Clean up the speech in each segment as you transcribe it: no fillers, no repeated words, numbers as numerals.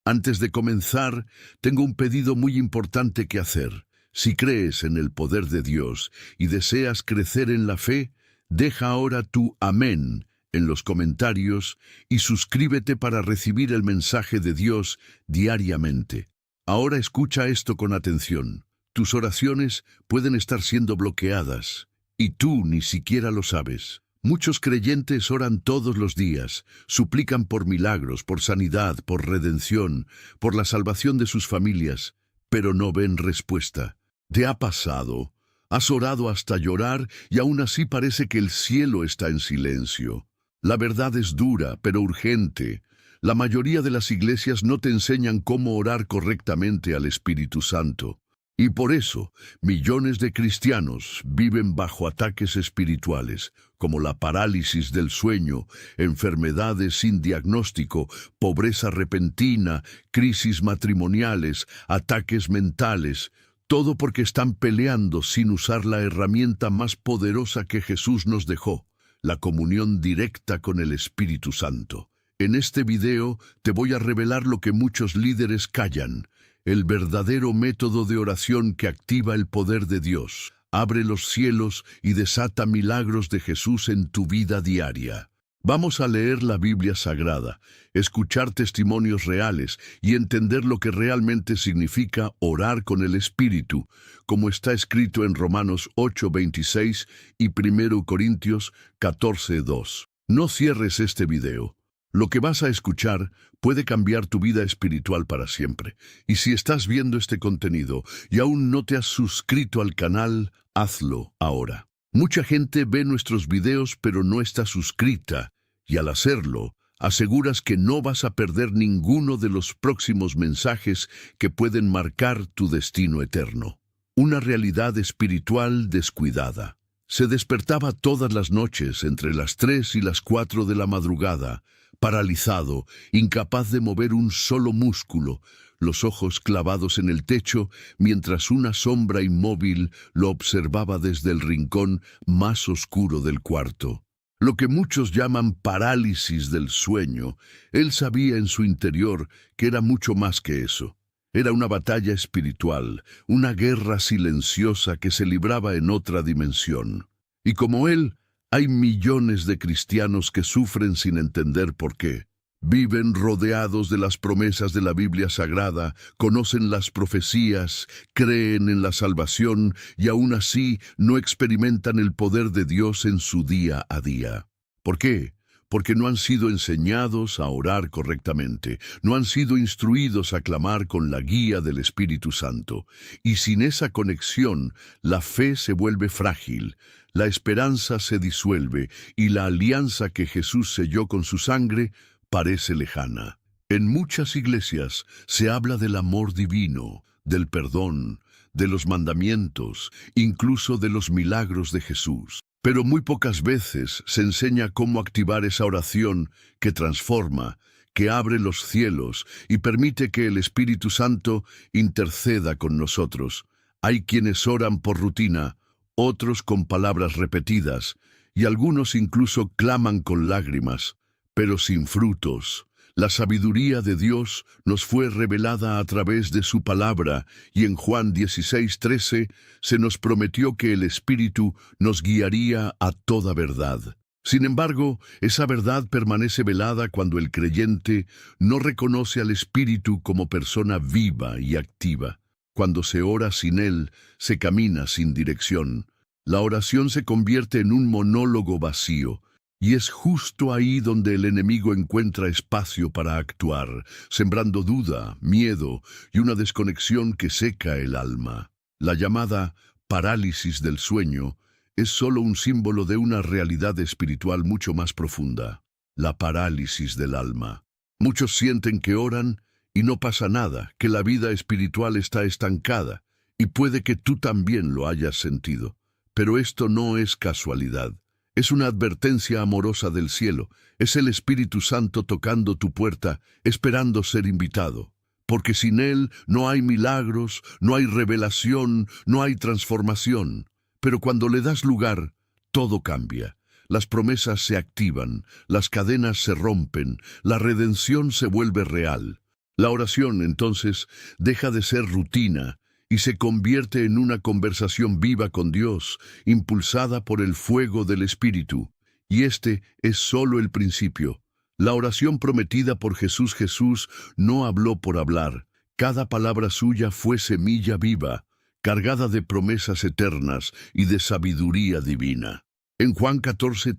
Antes de comenzar, tengo un pedido muy importante que hacer. Si crees en el poder de Dios y deseas crecer en la fe, deja ahora tu amén en los comentarios y suscríbete para recibir el mensaje de Dios diariamente. Ahora escucha esto con atención. Tus oraciones pueden estar siendo bloqueadas y tú ni siquiera lo sabes. Muchos creyentes oran todos los días, suplican por milagros, por sanidad, por redención, por la salvación de sus familias, pero no ven respuesta. ¿Te ha pasado? Has orado hasta llorar y aún así parece que el cielo está en silencio. La verdad es dura, pero urgente. La mayoría de las iglesias no te enseñan cómo orar correctamente al Espíritu Santo. Y por eso, millones de cristianos viven bajo ataques espirituales, como la parálisis del sueño, enfermedades sin diagnóstico, pobreza repentina, crisis matrimoniales, ataques mentales, todo porque están peleando sin usar la herramienta más poderosa que Jesús nos dejó, la comunión directa con el Espíritu Santo. En este video te voy a revelar lo que muchos líderes callan, el verdadero método de oración que activa el poder de Dios, abre los cielos y desata milagros de Jesús en tu vida diaria. Vamos a leer la Biblia Sagrada, escuchar testimonios reales y entender lo que realmente significa orar con el Espíritu, como está escrito en Romanos 8:26 y 1 Corintios 14:2. No cierres este video. Lo que vas a escuchar puede cambiar tu vida espiritual para siempre. Y si estás viendo este contenido y aún no te has suscrito al canal, hazlo ahora. Mucha gente ve nuestros videos pero no está suscrita, y al hacerlo, aseguras que no vas a perder ninguno de los próximos mensajes que pueden marcar tu destino eterno. Una realidad espiritual descuidada. Se despertaba todas las noches entre las 3 y las 4 de la madrugada, paralizado, incapaz de mover un solo músculo, los ojos clavados en el techo, mientras una sombra inmóvil lo observaba desde el rincón más oscuro del cuarto. Lo que muchos llaman parálisis del sueño, él sabía en su interior que era mucho más que eso. Era una batalla espiritual, una guerra silenciosa que se libraba en otra dimensión. Y como él, hay millones de cristianos que sufren sin entender por qué. Viven rodeados de las promesas de la Biblia Sagrada, conocen las profecías, creen en la salvación y aún así no experimentan el poder de Dios en su día a día. ¿Por qué? Porque no han sido enseñados a orar correctamente, no han sido instruidos a clamar con la guía del Espíritu Santo. Y sin esa conexión, la fe se vuelve frágil, la esperanza se disuelve y la alianza que Jesús selló con su sangre parece lejana. En muchas iglesias se habla del amor divino, del perdón, de los mandamientos, incluso de los milagros de Jesús. Pero muy pocas veces se enseña cómo activar esa oración que transforma, que abre los cielos y permite que el Espíritu Santo interceda con nosotros. Hay quienes oran por rutina, otros con palabras repetidas, y algunos incluso claman con lágrimas, pero sin frutos. La sabiduría de Dios nos fue revelada a través de su palabra, y en Juan 16:13 se nos prometió que el Espíritu nos guiaría a toda verdad. Sin embargo, esa verdad permanece velada cuando el creyente no reconoce al Espíritu como persona viva y activa. Cuando se ora sin Él, se camina sin dirección. La oración se convierte en un monólogo vacío, y es justo ahí donde el enemigo encuentra espacio para actuar, sembrando duda, miedo y una desconexión que seca el alma. La llamada parálisis del sueño es solo un símbolo de una realidad espiritual mucho más profunda, la parálisis del alma. Muchos sienten que oran y no pasa nada, que la vida espiritual está estancada, y puede que tú también lo hayas sentido. Pero esto no es casualidad. Es una advertencia amorosa del cielo. Es el Espíritu Santo tocando tu puerta, esperando ser invitado. Porque sin Él no hay milagros, no hay revelación, no hay transformación. Pero cuando le das lugar, todo cambia. Las promesas se activan, las cadenas se rompen, la redención se vuelve real. La oración, entonces, deja de ser rutina y se convierte en una conversación viva con Dios, impulsada por el fuego del Espíritu. Y este es solo el principio. La oración prometida por Jesús no habló por hablar. Cada palabra suya fue semilla viva, cargada de promesas eternas y de sabiduría divina. En Juan 14,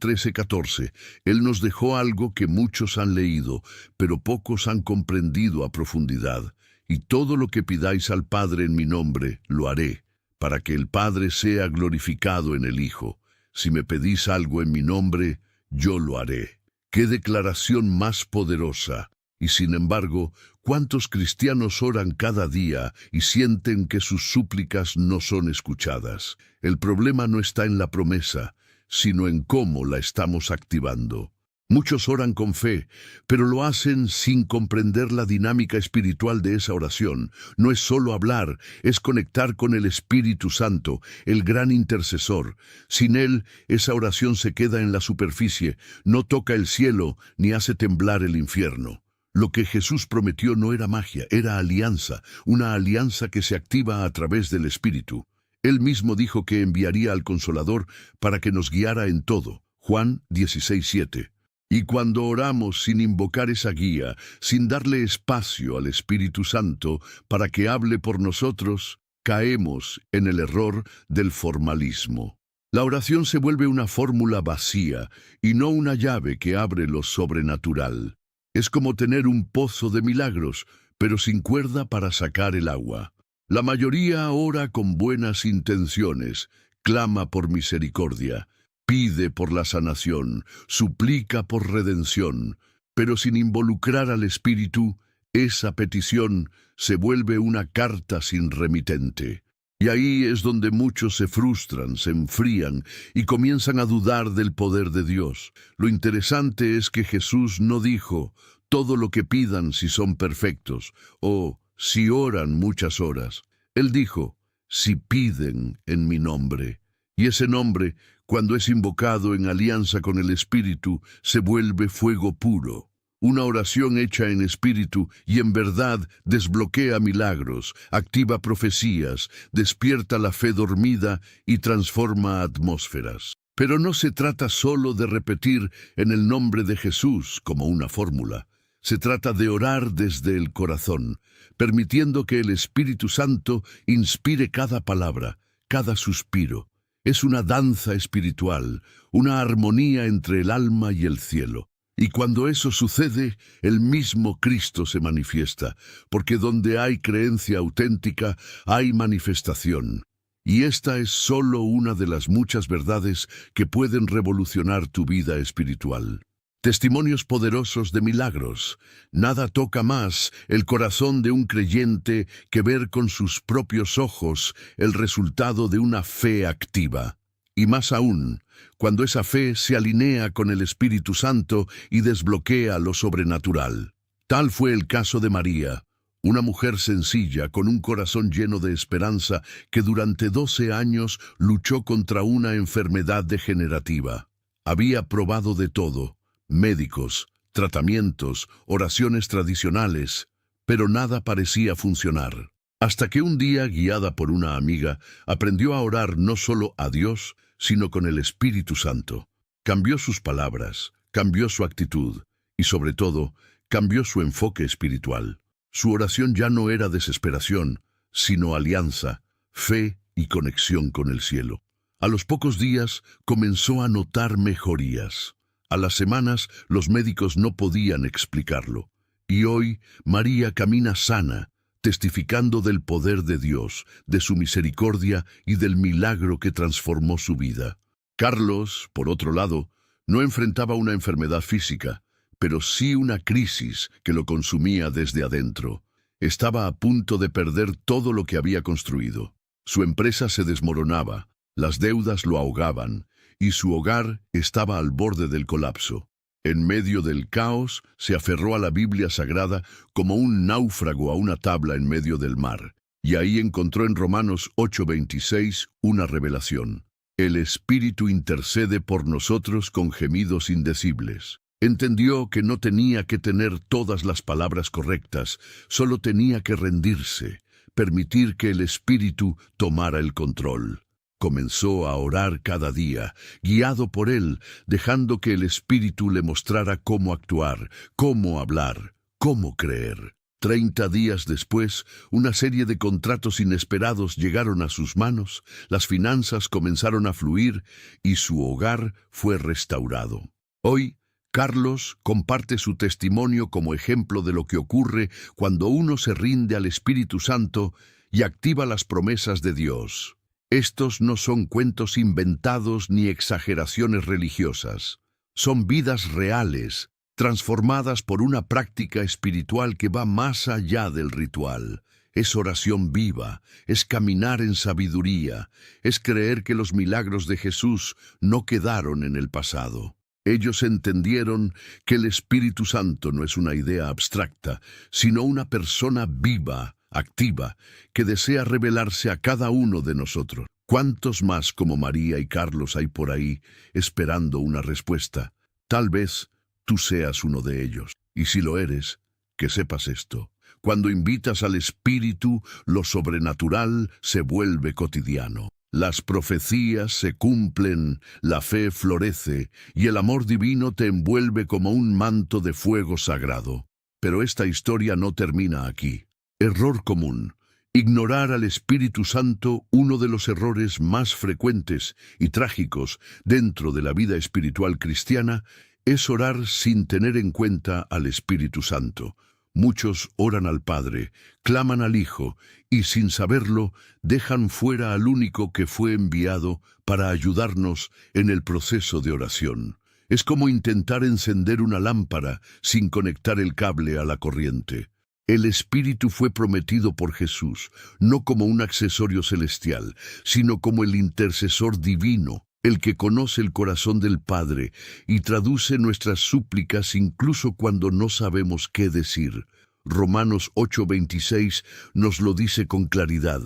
Él nos dejó algo que muchos han leído, pero pocos han comprendido a profundidad. Y todo lo que pidáis al Padre en mi nombre, lo haré, para que el Padre sea glorificado en el Hijo. Si me pedís algo en mi nombre, yo lo haré. ¡Qué declaración más poderosa! Y sin embargo, ¿cuántos cristianos oran cada día y sienten que sus súplicas no son escuchadas? El problema no está en la promesa, sino en cómo la estamos activando. Muchos oran con fe, pero lo hacen sin comprender la dinámica espiritual de esa oración. No es solo hablar, es conectar con el Espíritu Santo, el gran intercesor. Sin Él, esa oración se queda en la superficie, no toca el cielo ni hace temblar el infierno. Lo que Jesús prometió no era magia, era alianza, una alianza que se activa a través del Espíritu. Él mismo dijo que enviaría al Consolador para que nos guiara en todo. Juan 16:7. Y cuando oramos sin invocar esa guía, sin darle espacio al Espíritu Santo para que hable por nosotros, caemos en el error del formalismo. La oración se vuelve una fórmula vacía y no una llave que abre lo sobrenatural. Es como tener un pozo de milagros, pero sin cuerda para sacar el agua. La mayoría ora con buenas intenciones, clama por misericordia, pide por la sanación, suplica por redención, pero sin involucrar al Espíritu, esa petición se vuelve una carta sin remitente. Y ahí es donde muchos se frustran, se enfrían y comienzan a dudar del poder de Dios. Lo interesante es que Jesús no dijo, todo lo que pidan si son perfectos, o si oran muchas horas. Él dijo, si piden en mi nombre. Y ese nombre, cuando es invocado en alianza con el Espíritu, se vuelve fuego puro. Una oración hecha en espíritu y en verdad desbloquea milagros, activa profecías, despierta la fe dormida y transforma atmósferas. Pero no se trata solo de repetir en el nombre de Jesús como una fórmula. Se trata de orar desde el corazón, permitiendo que el Espíritu Santo inspire cada palabra, cada suspiro. Es una danza espiritual, una armonía entre el alma y el cielo. Y cuando eso sucede, el mismo Cristo se manifiesta, porque donde hay creencia auténtica, hay manifestación. Y esta es solo una de las muchas verdades que pueden revolucionar tu vida espiritual. Testimonios poderosos de milagros. Nada toca más el corazón de un creyente que ver con sus propios ojos el resultado de una fe activa. Y más aún, cuando esa fe se alinea con el Espíritu Santo y desbloquea lo sobrenatural. Tal fue el caso de María, una mujer sencilla con un corazón lleno de esperanza que durante 12 años luchó contra una enfermedad degenerativa. Había probado de todo, médicos, tratamientos, oraciones tradicionales, pero nada parecía funcionar. Hasta que un día, guiada por una amiga, aprendió a orar no solo a Dios, sino con el Espíritu Santo. Cambió sus palabras, cambió su actitud y, sobre todo, cambió su enfoque espiritual. Su oración ya no era desesperación, sino alianza, fe y conexión con el cielo. A los pocos días comenzó a notar mejorías. A las semanas los médicos no podían explicarlo. Y hoy María camina sana, testificando del poder de Dios, de su misericordia y del milagro que transformó su vida. Carlos, por otro lado, no enfrentaba una enfermedad física, pero sí una crisis que lo consumía desde adentro. Estaba a punto de perder todo lo que había construido. Su empresa se desmoronaba, las deudas lo ahogaban, y su hogar estaba al borde del colapso. En medio del caos, se aferró a la Biblia Sagrada como un náufrago a una tabla en medio del mar, y ahí encontró en Romanos 8:26 una revelación. El Espíritu intercede por nosotros con gemidos indecibles. Entendió que no tenía que tener todas las palabras correctas, solo tenía que rendirse, permitir que el Espíritu tomara el control. Comenzó a orar cada día, guiado por él, dejando que el Espíritu le mostrara cómo actuar, cómo hablar, cómo creer. 30 días después, una serie de contratos inesperados llegaron a sus manos, las finanzas comenzaron a fluir y su hogar fue restaurado. Hoy, Carlos comparte su testimonio como ejemplo de lo que ocurre cuando uno se rinde al Espíritu Santo y activa las promesas de Dios. Estos no son cuentos inventados ni exageraciones religiosas. Son vidas reales, transformadas por una práctica espiritual que va más allá del ritual. Es oración viva, es caminar en sabiduría, es creer que los milagros de Jesús no quedaron en el pasado. Ellos entendieron que el Espíritu Santo no es una idea abstracta, sino una persona viva, activa, que desea revelarse a cada uno de nosotros. ¿Cuántos más como María y Carlos hay por ahí esperando una respuesta? Tal vez tú seas uno de ellos. Y si lo eres, que sepas esto. Cuando invitas al Espíritu, lo sobrenatural se vuelve cotidiano. Las profecías se cumplen, la fe florece y el amor divino te envuelve como un manto de fuego sagrado. Pero esta historia no termina aquí. Error común. Ignorar al Espíritu Santo, uno de los errores más frecuentes y trágicos dentro de la vida espiritual cristiana, es orar sin tener en cuenta al Espíritu Santo. Muchos oran al Padre, claman al Hijo y sin saberlo dejan fuera al único que fue enviado para ayudarnos en el proceso de oración. Es como intentar encender una lámpara sin conectar el cable a la corriente. El Espíritu fue prometido por Jesús, no como un accesorio celestial, sino como el intercesor divino, el que conoce el corazón del Padre y traduce nuestras súplicas incluso cuando no sabemos qué decir. Romanos 8:26 nos lo dice con claridad.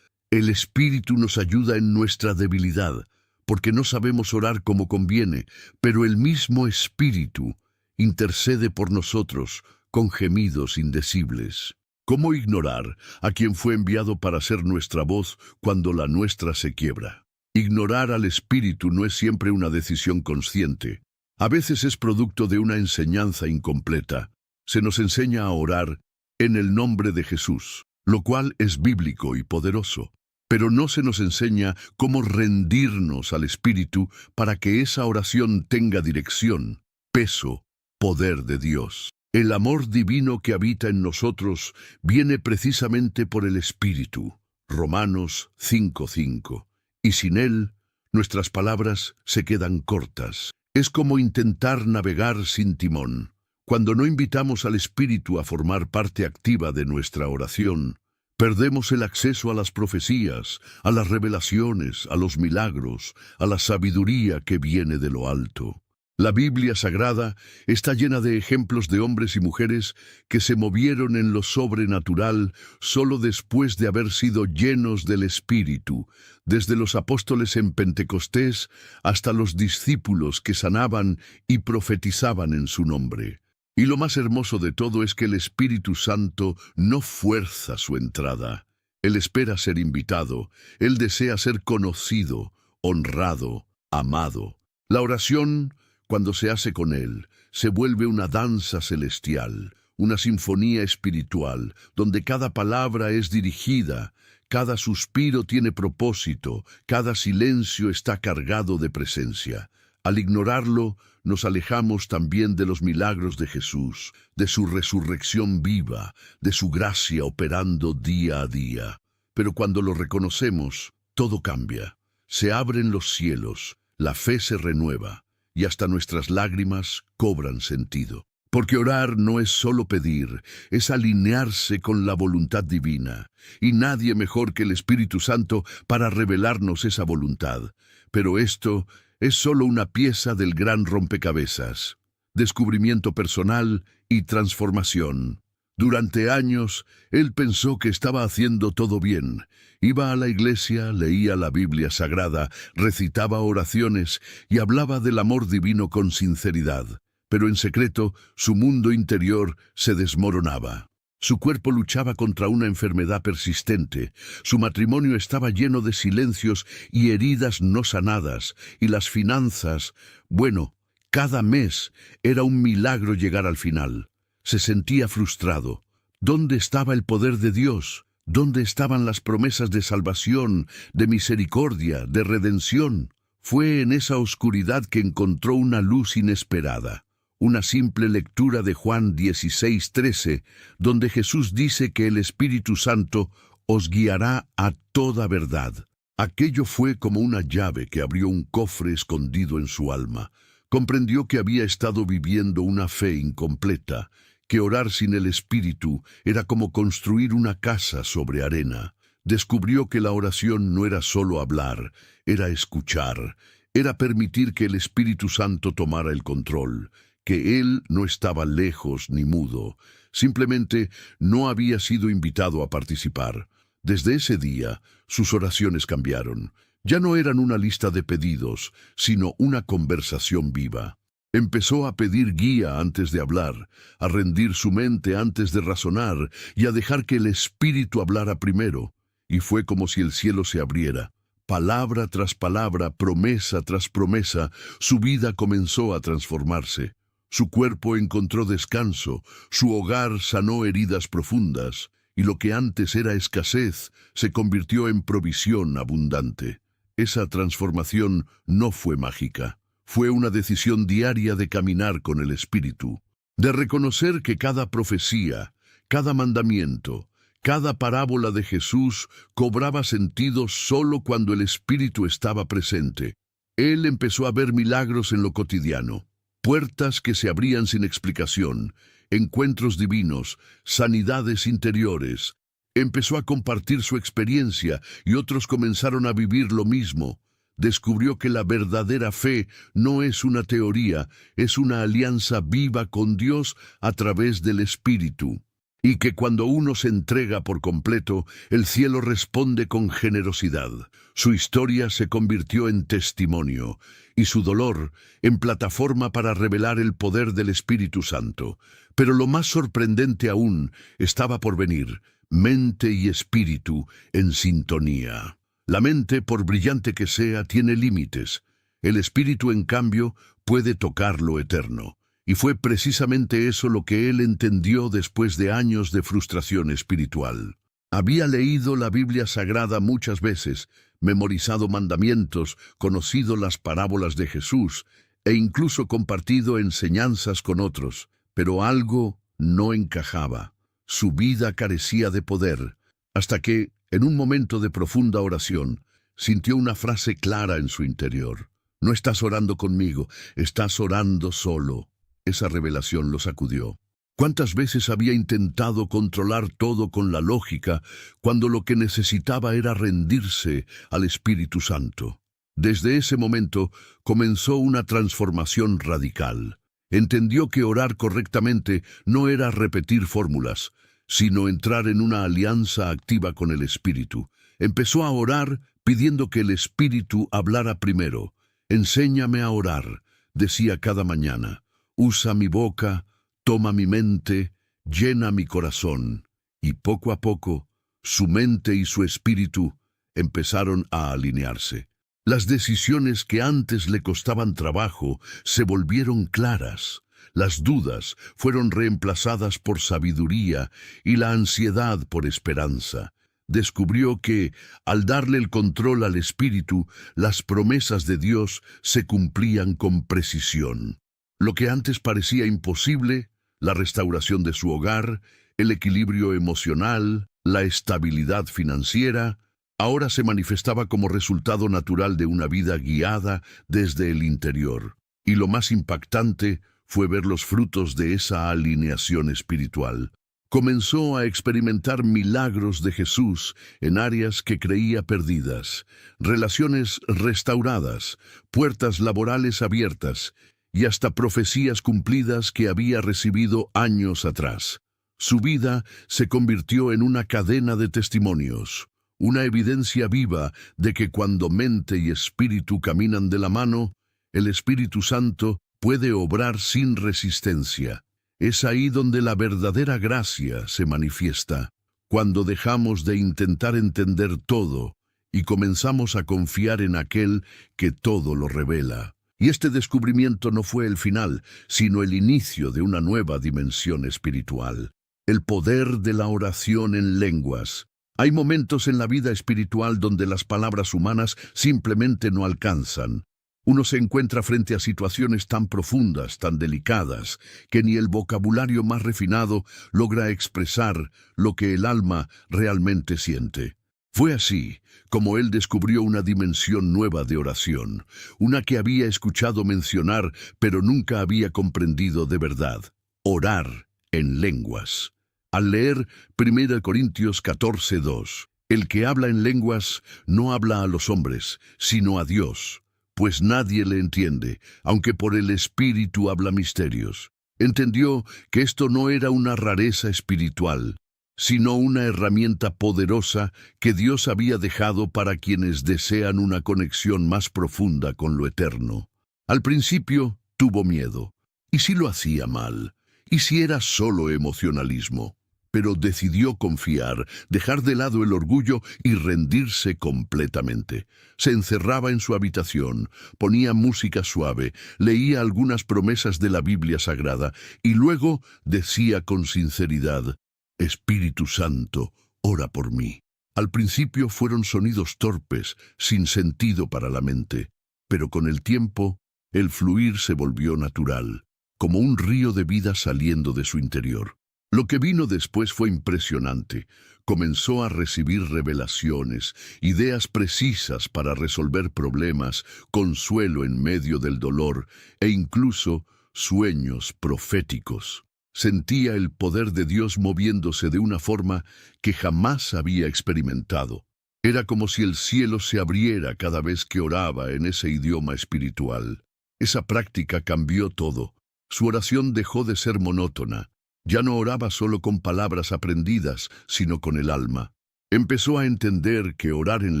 El Espíritu nos ayuda en nuestra debilidad, porque no sabemos orar como conviene, pero el mismo Espíritu intercede por nosotros con gemidos indecibles. ¿Cómo ignorar a quien fue enviado para ser nuestra voz cuando la nuestra se quiebra? Ignorar al Espíritu no es siempre una decisión consciente. A veces es producto de una enseñanza incompleta. Se nos enseña a orar en el nombre de Jesús, lo cual es bíblico y poderoso. Pero no se nos enseña cómo rendirnos al Espíritu para que esa oración tenga dirección, peso, poder de Dios. El amor divino que habita en nosotros viene precisamente por el Espíritu. Romanos 5:5. Y sin él, nuestras palabras se quedan cortas. Es como intentar navegar sin timón. Cuando no invitamos al Espíritu a formar parte activa de nuestra oración, perdemos el acceso a las profecías, a las revelaciones, a los milagros, a la sabiduría que viene de lo alto. La Biblia Sagrada está llena de ejemplos de hombres y mujeres que se movieron en lo sobrenatural solo después de haber sido llenos del Espíritu, desde los apóstoles en Pentecostés hasta los discípulos que sanaban y profetizaban en su nombre. Y lo más hermoso de todo es que el Espíritu Santo no fuerza su entrada. Él espera ser invitado, Él desea ser conocido, honrado, amado. La oración, cuando se hace con Él, se vuelve una danza celestial, una sinfonía espiritual, donde cada palabra es dirigida, cada suspiro tiene propósito, cada silencio está cargado de presencia. Al ignorarlo, nos alejamos también de los milagros de Jesús, de su resurrección viva, de su gracia operando día a día. Pero cuando lo reconocemos, todo cambia. Se abren los cielos, la fe se renueva, y hasta nuestras lágrimas cobran sentido. Porque orar no es solo pedir, es alinearse con la voluntad divina, y nadie mejor que el Espíritu Santo para revelarnos esa voluntad. Pero esto es solo una pieza del gran rompecabezas, descubrimiento personal y transformación. Durante años, él pensó que estaba haciendo todo bien. Iba a la iglesia, leía la Biblia Sagrada, recitaba oraciones y hablaba del amor divino con sinceridad. pero en secreto su mundo interior se desmoronaba. Su cuerpo luchaba contra una enfermedad persistente, su matrimonio estaba lleno de silencios y heridas no sanadas, y las finanzas, bueno, cada mes era un milagro llegar al final. Se sentía frustrado. ¿Dónde estaba el poder de Dios? ¿Dónde estaban las promesas de salvación, de misericordia, de redención? Fue en esa oscuridad que encontró una luz inesperada. Una simple lectura de Juan 16:13, donde Jesús dice que el Espíritu Santo os guiará a toda verdad. Aquello fue como una llave que abrió un cofre escondido en su alma. Comprendió que había estado viviendo una fe incompleta, que orar sin el Espíritu era como construir una casa sobre arena. Descubrió que la oración no era solo hablar, era escuchar, era permitir que el Espíritu Santo tomara el control, que Él no estaba lejos ni mudo, simplemente no había sido invitado a participar. Desde ese día, sus oraciones cambiaron. Ya no eran una lista de pedidos, sino una conversación viva. Empezó a pedir guía antes de hablar, a rendir su mente antes de razonar y a dejar que el Espíritu hablara primero. Y fue como si el cielo se abriera. Palabra tras palabra, promesa tras promesa, su vida comenzó a transformarse. Su cuerpo encontró descanso, su hogar sanó heridas profundas, y lo que antes era escasez se convirtió en provisión abundante. Esa transformación no fue mágica. Fue una decisión diaria de caminar con el Espíritu, de reconocer que cada profecía, cada mandamiento, cada parábola de Jesús cobraba sentido solo cuando el Espíritu estaba presente. Él empezó a ver milagros en lo cotidiano, puertas que se abrían sin explicación, encuentros divinos, sanidades interiores. Empezó a compartir su experiencia y otros comenzaron a vivir lo mismo. Descubrió que la verdadera fe no es una teoría, es una alianza viva con Dios a través del Espíritu. Y que cuando uno se entrega por completo, el cielo responde con generosidad. Su historia se convirtió en testimonio, y su dolor en plataforma para revelar el poder del Espíritu Santo. Pero lo más sorprendente aún estaba por venir: mente y espíritu en sintonía. La mente, por brillante que sea, tiene límites. El espíritu, en cambio, puede tocar lo eterno. Y fue precisamente eso lo que él entendió después de años de frustración espiritual. Había leído la Biblia Sagrada muchas veces, memorizado mandamientos, conocido las parábolas de Jesús e incluso compartido enseñanzas con otros, pero algo no encajaba. Su vida carecía de poder, hasta que, en un momento de profunda oración, sintió una frase clara en su interior. No estás orando conmigo, estás orando solo. Esa revelación lo sacudió. ¿Cuántas veces había intentado controlar todo con la lógica, cuando lo que necesitaba era rendirse al Espíritu Santo? Desde ese momento comenzó una transformación radical. Entendió que orar correctamente no era repetir fórmulas, sino entrar en una alianza activa con el Espíritu. Empezó a orar pidiendo que el Espíritu hablara primero. Enséñame a orar, decía cada mañana. Usa mi boca, toma mi mente, llena mi corazón. Y poco a poco, su mente y su espíritu empezaron a alinearse. Las decisiones que antes le costaban trabajo se volvieron claras. Las dudas fueron reemplazadas por sabiduría y la ansiedad por esperanza. Descubrió que, al darle el control al espíritu, las promesas de Dios se cumplían con precisión. Lo que antes parecía imposible, la restauración de su hogar, el equilibrio emocional, la estabilidad financiera, ahora se manifestaba como resultado natural de una vida guiada desde el interior. Y lo más impactante fue ver los frutos de esa alineación espiritual. Comenzó a experimentar milagros de Jesús en áreas que creía perdidas, relaciones restauradas, puertas laborales abiertas y hasta profecías cumplidas que había recibido años atrás. Su vida se convirtió en una cadena de testimonios, una evidencia viva de que cuando mente y espíritu caminan de la mano, el Espíritu Santo puede obrar sin resistencia. Es ahí donde la verdadera gracia se manifiesta, cuando dejamos de intentar entender todo y comenzamos a confiar en aquel que todo lo revela. Y este descubrimiento no fue el final, sino el inicio de una nueva dimensión espiritual. El poder de la oración en lenguas. Hay momentos en la vida espiritual donde las palabras humanas simplemente no alcanzan. Uno se encuentra frente a situaciones tan profundas, tan delicadas, que ni el vocabulario más refinado logra expresar lo que el alma realmente siente. Fue así como él descubrió una dimensión nueva de oración, una que había escuchado mencionar, pero nunca había comprendido de verdad: orar en lenguas. Al leer 1 Corintios 14:2, el que habla en lenguas no habla a los hombres, sino a Dios, pues nadie le entiende, aunque por el Espíritu habla misterios. Entendió que esto no era una rareza espiritual, sino una herramienta poderosa que Dios había dejado para quienes desean una conexión más profunda con lo eterno. Al principio tuvo miedo. ¿Y si lo hacía mal? ¿Y si era solo emocionalismo? Pero decidió confiar, dejar de lado el orgullo y rendirse completamente. Se encerraba en su habitación, ponía música suave, leía algunas promesas de la Biblia Sagrada y luego decía con sinceridad: Espíritu Santo, ora por mí. Al principio fueron sonidos torpes, sin sentido para la mente, pero con el tiempo, el fluir se volvió natural, como un río de vida saliendo de su interior. Lo que vino después fue impresionante. Comenzó a recibir revelaciones, ideas precisas para resolver problemas, consuelo en medio del dolor e incluso sueños proféticos. Sentía el poder de Dios moviéndose de una forma que jamás había experimentado. Era como si el cielo se abriera cada vez que oraba en ese idioma espiritual. Esa práctica cambió todo. Su oración dejó de ser monótona. Ya no oraba solo con palabras aprendidas, sino con el alma. Empezó a entender que orar en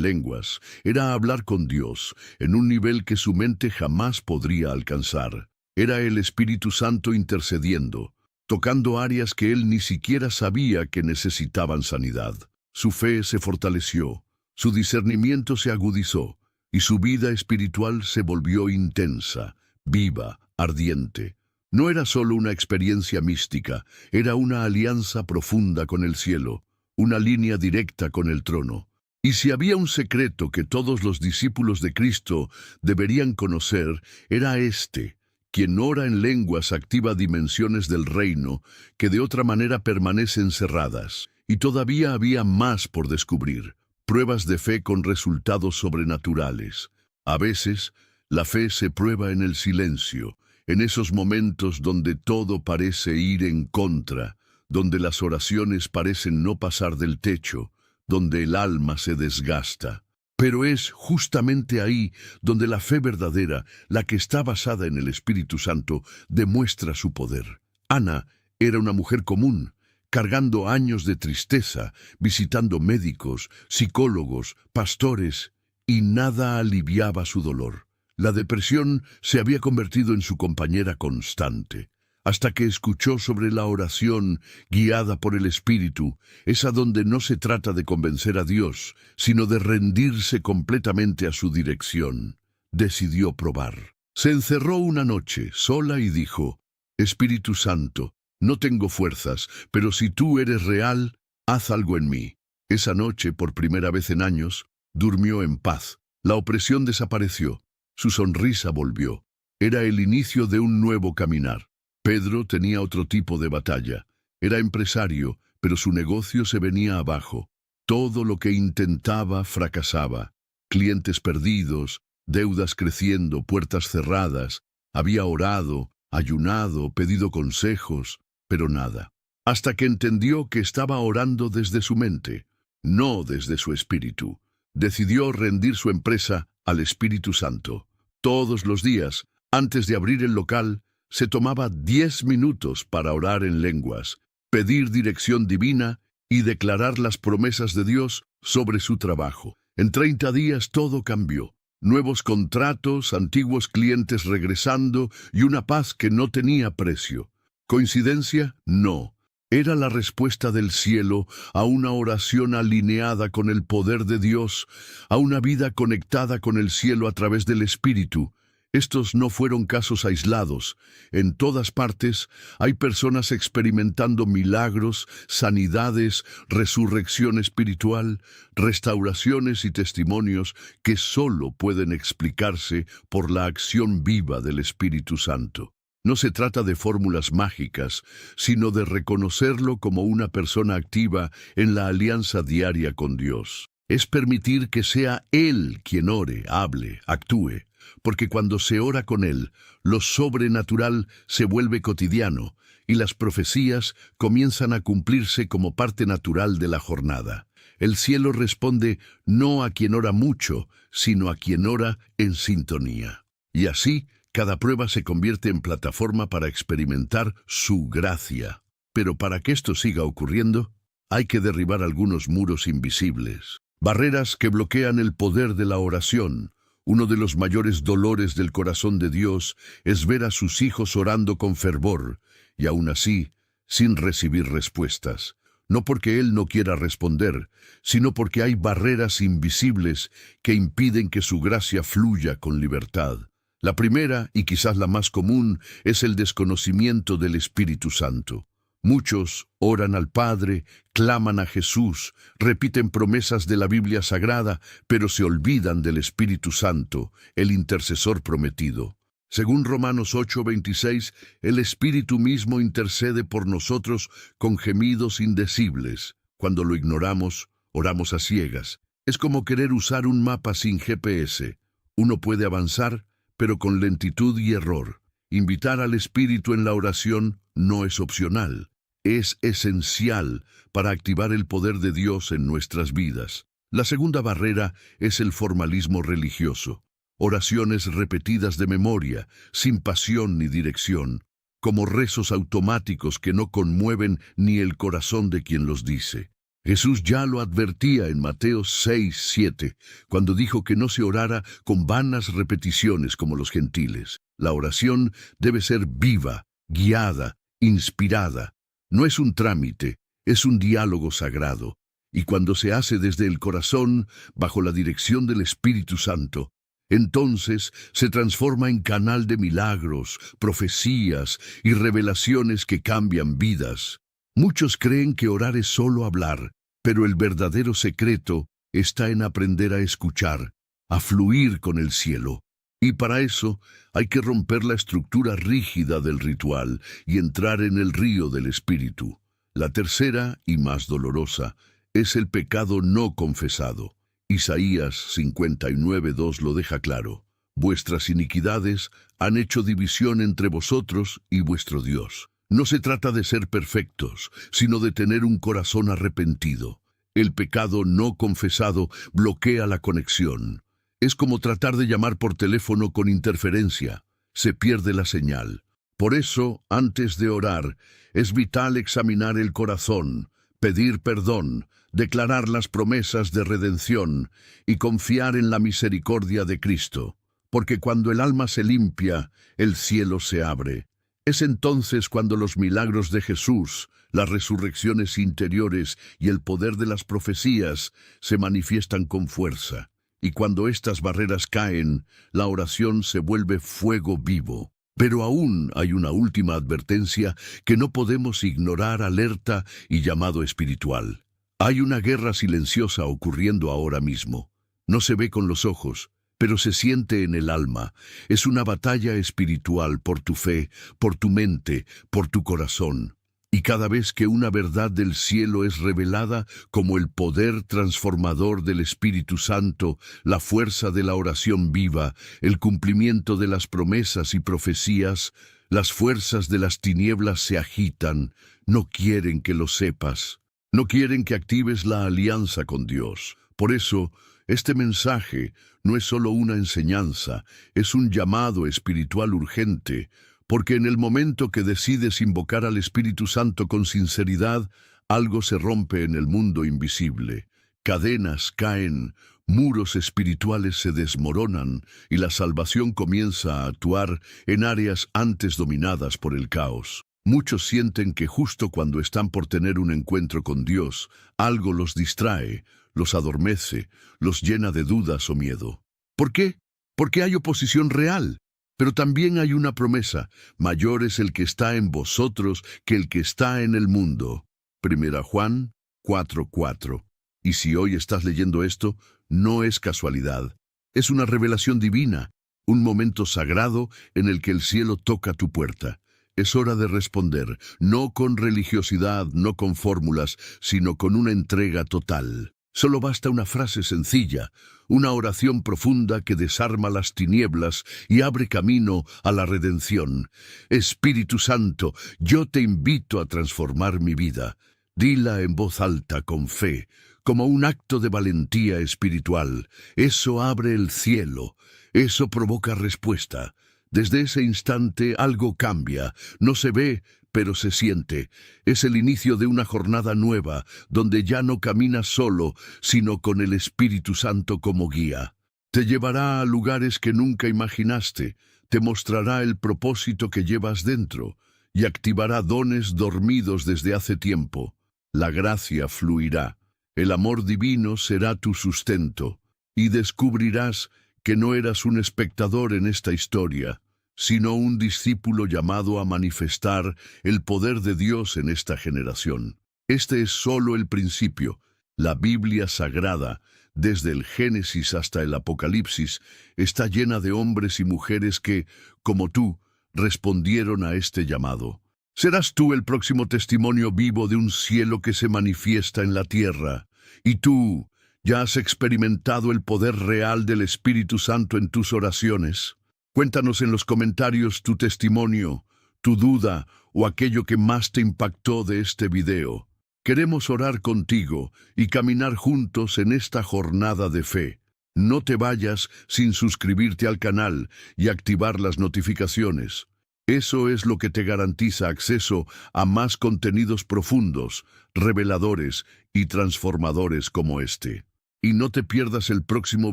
lenguas era hablar con Dios en un nivel que su mente jamás podría alcanzar. Era el Espíritu Santo intercediendo, tocando áreas que él ni siquiera sabía que necesitaban sanidad. Su fe se fortaleció, su discernimiento se agudizó, y su vida espiritual se volvió intensa, viva, ardiente. No era solo una experiencia mística, era una alianza profunda con el cielo, una línea directa con el trono. Y si había un secreto que todos los discípulos de Cristo deberían conocer, era este: quien ora en lenguas activa dimensiones del reino que de otra manera permanecen cerradas. Y todavía había más por descubrir, pruebas de fe con resultados sobrenaturales. A veces, la fe se prueba en el silencio, en esos momentos donde todo parece ir en contra, donde las oraciones parecen no pasar del techo, donde el alma se desgasta. Pero es justamente ahí donde la fe verdadera, la que está basada en el Espíritu Santo, demuestra su poder. Ana era una mujer común, cargando años de tristeza, visitando médicos, psicólogos, pastores, y nada aliviaba su dolor. La depresión se había convertido en su compañera constante, hasta que escuchó sobre la oración guiada por el Espíritu, esa donde no se trata de convencer a Dios, sino de rendirse completamente a su dirección. Decidió probar. Se encerró una noche, sola, y dijo: Espíritu Santo, no tengo fuerzas, pero si tú eres real, haz algo en mí. Esa noche, por primera vez en años, durmió en paz. La opresión desapareció. Su sonrisa volvió. Era el inicio de un nuevo caminar. Pedro tenía otro tipo de batalla. Era empresario, pero su negocio se venía abajo. Todo lo que intentaba fracasaba. Clientes perdidos, deudas creciendo, puertas cerradas. Había orado, ayunado, pedido consejos, pero nada. Hasta que entendió que estaba orando desde su mente, no desde su espíritu. Decidió rendir su empresa al Espíritu Santo. Todos los días, antes de abrir el local, se tomaba 10 minutos para orar en lenguas, pedir dirección divina y declarar las promesas de Dios sobre su trabajo. En 30 días todo cambió. Nuevos contratos, antiguos clientes regresando y una paz que no tenía precio. ¿Coincidencia? No. Era la respuesta del cielo a una oración alineada con el poder de Dios, a una vida conectada con el cielo a través del Espíritu. Estos no fueron casos aislados. En todas partes hay personas experimentando milagros, sanidades, resurrección espiritual, restauraciones y testimonios que solo pueden explicarse por la acción viva del Espíritu Santo. No se trata de fórmulas mágicas, sino de reconocerlo como una persona activa en la alianza diaria con Dios. Es permitir que sea Él quien ore, hable, actúe, porque cuando se ora con Él, lo sobrenatural se vuelve cotidiano y las profecías comienzan a cumplirse como parte natural de la jornada. El cielo responde no a quien ora mucho, sino a quien ora en sintonía. Y así, cada prueba se convierte en plataforma para experimentar su gracia. Pero para que esto siga ocurriendo, hay que derribar algunos muros invisibles. Barreras que bloquean el poder de la oración. Uno de los mayores dolores del corazón de Dios es ver a sus hijos orando con fervor, y aún así, sin recibir respuestas. No porque Él no quiera responder, sino porque hay barreras invisibles que impiden que su gracia fluya con libertad. La primera, y quizás la más común, es el desconocimiento del Espíritu Santo. Muchos oran al Padre, claman a Jesús, repiten promesas de la Biblia Sagrada, pero se olvidan del Espíritu Santo, el intercesor prometido. Según Romanos 8:26, el Espíritu mismo intercede por nosotros con gemidos indecibles. Cuando lo ignoramos, oramos a ciegas. Es como querer usar un mapa sin GPS. Uno puede avanzar, pero con lentitud y error. Invitar al Espíritu en la oración no es opcional, es esencial para activar el poder de Dios en nuestras vidas. La segunda barrera es el formalismo religioso. Oraciones repetidas de memoria, sin pasión ni dirección, como rezos automáticos que no conmueven ni el corazón de quien los dice. Jesús ya lo advertía en Mateo 6:7, cuando dijo que no se orara con vanas repeticiones como los gentiles. La oración debe ser viva, guiada, inspirada. No es un trámite, es un diálogo sagrado. Y cuando se hace desde el corazón, bajo la dirección del Espíritu Santo, entonces se transforma en canal de milagros, profecías y revelaciones que cambian vidas. Muchos creen que orar es solo hablar, pero el verdadero secreto está en aprender a escuchar, a fluir con el cielo. Y para eso hay que romper la estructura rígida del ritual y entrar en el río del Espíritu. La tercera, y más dolorosa, es el pecado no confesado. Isaías 59:2 lo deja claro. Vuestras iniquidades han hecho división entre vosotros y vuestro Dios. No se trata de ser perfectos, sino de tener un corazón arrepentido. El pecado no confesado bloquea la conexión. Es como tratar de llamar por teléfono con interferencia. Se pierde la señal. Por eso, antes de orar, es vital examinar el corazón, pedir perdón, declarar las promesas de redención y confiar en la misericordia de Cristo. Porque cuando el alma se limpia, el cielo se abre. Es entonces cuando los milagros de Jesús, las resurrecciones interiores y el poder de las profecías se manifiestan con fuerza. Y cuando estas barreras caen, la oración se vuelve fuego vivo. Pero aún hay una última advertencia que no podemos ignorar, alerta y llamado espiritual. Hay una guerra silenciosa ocurriendo ahora mismo. No se ve con los ojos, pero se siente en el alma. Es una batalla espiritual por tu fe, por tu mente, por tu corazón. Y cada vez que una verdad del cielo es revelada, como el poder transformador del Espíritu Santo, la fuerza de la oración viva, el cumplimiento de las promesas y profecías, las fuerzas de las tinieblas se agitan, no quieren que lo sepas, no quieren que actives la alianza con Dios. Por eso, este mensaje no es solo una enseñanza, es un llamado espiritual urgente, porque en el momento que decides invocar al Espíritu Santo con sinceridad, algo se rompe en el mundo invisible. Cadenas caen, muros espirituales se desmoronan y la salvación comienza a actuar en áreas antes dominadas por el caos. Muchos sienten que justo cuando están por tener un encuentro con Dios, algo los distrae, los adormece, los llena de dudas o miedo. ¿Por qué? Porque hay oposición real. Pero también hay una promesa: mayor es el que está en vosotros que el que está en el mundo. 1 Juan 4:4. Y si hoy estás leyendo esto, no es casualidad. Es una revelación divina, un momento sagrado en el que el cielo toca tu puerta. Es hora de responder, no con religiosidad, no con fórmulas, sino con una entrega total. Solo basta una frase sencilla, una oración profunda que desarma las tinieblas y abre camino a la redención. Espíritu Santo, yo te invito a transformar mi vida. Dila en voz alta con fe, como un acto de valentía espiritual. Eso abre el cielo, eso provoca respuesta. Desde ese instante algo cambia, no se ve, pero se siente. Es el inicio de una jornada nueva, donde ya no caminas solo, sino con el Espíritu Santo como guía. Te llevará a lugares que nunca imaginaste, te mostrará el propósito que llevas dentro, y activará dones dormidos desde hace tiempo. La gracia fluirá, el amor divino será tu sustento, y descubrirás que no eras un espectador en esta historia, sino un discípulo llamado a manifestar el poder de Dios en esta generación. Este es solo el principio. La Biblia Sagrada, desde el Génesis hasta el Apocalipsis, está llena de hombres y mujeres que, como tú, respondieron a este llamado. Serás tú el próximo testimonio vivo de un cielo que se manifiesta en la tierra. Y tú, ¿ya has experimentado el poder real del Espíritu Santo en tus oraciones? Cuéntanos en los comentarios tu testimonio, tu duda o aquello que más te impactó de este video. Queremos orar contigo y caminar juntos en esta jornada de fe. No te vayas sin suscribirte al canal y activar las notificaciones. Eso es lo que te garantiza acceso a más contenidos profundos, reveladores y transformadores como este. Y no te pierdas el próximo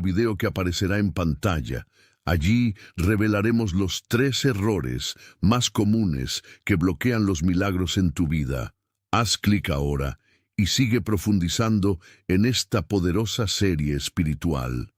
video que aparecerá en pantalla. Allí revelaremos los 3 errores más comunes que bloquean los milagros en tu vida. Haz clic ahora y sigue profundizando en esta poderosa serie espiritual.